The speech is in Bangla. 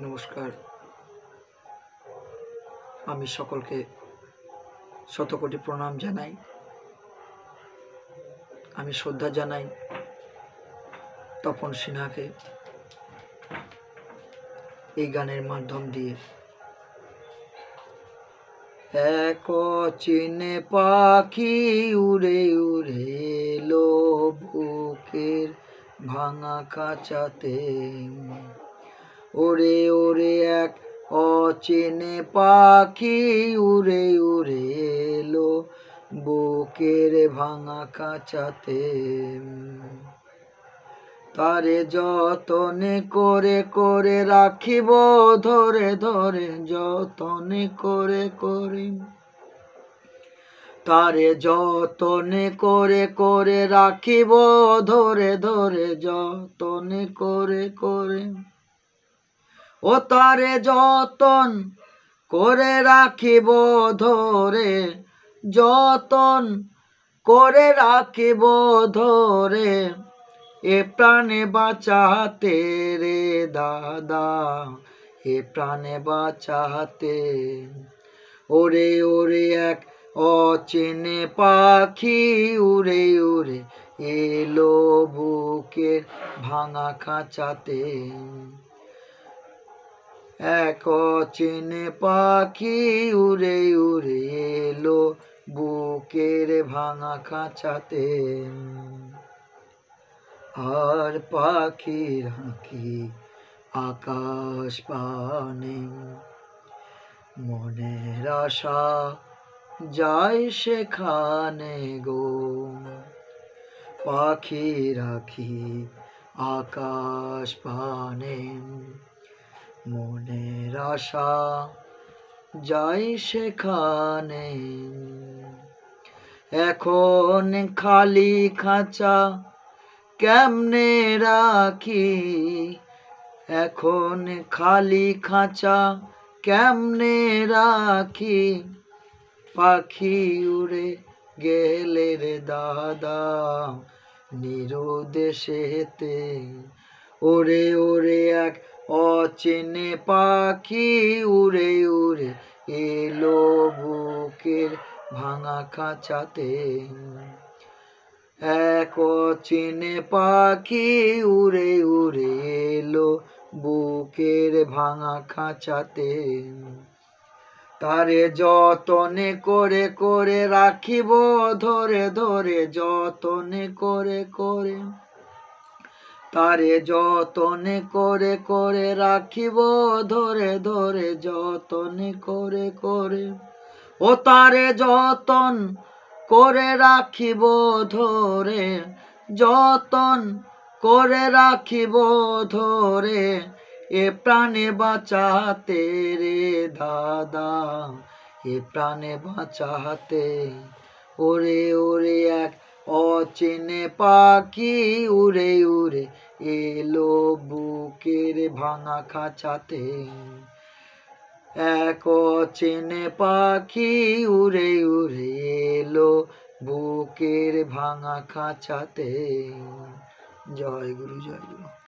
নমস্কার। আমি সকলকে শতকোটি প্রণাম জানাই। আমি শ্রদ্ধা জানাই তপন সিনহাকে এই গানের মাধ্যম দিয়ে। এক অচিনে পাখি উড়ে উড়ে এলো বুকের ভাঙা খাঁচাতে, ওরে ওরে এক অচেনে পাখি উড়ে উড়ে এলো বুকের ভাঙা খাঁচাতে। তারে যতনে করে করে রাখিব ধরে ধরে, যতনে করে করে তারে যতনে করে করে রাখিব ধরে ধরে, যতনে করে করে। ও তারে যতন করে রাখিব ধরে, যতন করে রাখিব ধরে, এ প্রাণে বাঁচাতে রে দাদা, এ প্রাণে বাঁচাতে। ওরে ওরে এক অচেনে পাখি উড়ে উড়ে এলো বুকের ভাঙা খাঁচাতে। এক অচেনে পাখি উড়ে উড়ে এলো বুকের ভাঙা খাঁচাতে। আর পাখির হাঁকি আকাশ পানে, মনের আশা যায় সেখানে গো। পাখি রাখি আকাশ পানে, মনের আশা যায় সেখানে। এখন খালি খাঁচা কেমনে রাখি, এখন খালি খাঁচা কেমনে রাখি, পাখি উড়ে গেলে রে দাদা নিরুদ্দেশেতে। ওরে ওরে এক অচেনে পাখি উড়ে উড়ে এলো বুকের ভাঙা খাঁচাতে। এক অচেনে পাখি উড়ে উড়ে এলো বুকের ভাঙা খাঁচাতে। তারে যতনে করে করে রাখিব ধরে ধরে, যতনে করে করে তারে যতনে করে করে রাখিব ধরে ধরে, যতনে করে করে। ও তারে যতন করে রাখিব ধরে, যতন করে রাখিব ধরে, এ প্রাণে বাঁচাতে রে দাদা, এ প্রাণে বাঁচাতে। ওরে ওরে এক অচেনে পাখি উড়ে উড়ে এলো বুকের ভাঙা খাঁচাতে। এক অচেনে পাখি উড়ে উড়ে এলো বুকের ভাঙা খাঁচাতে। জয় গুরু, জয় গুরু।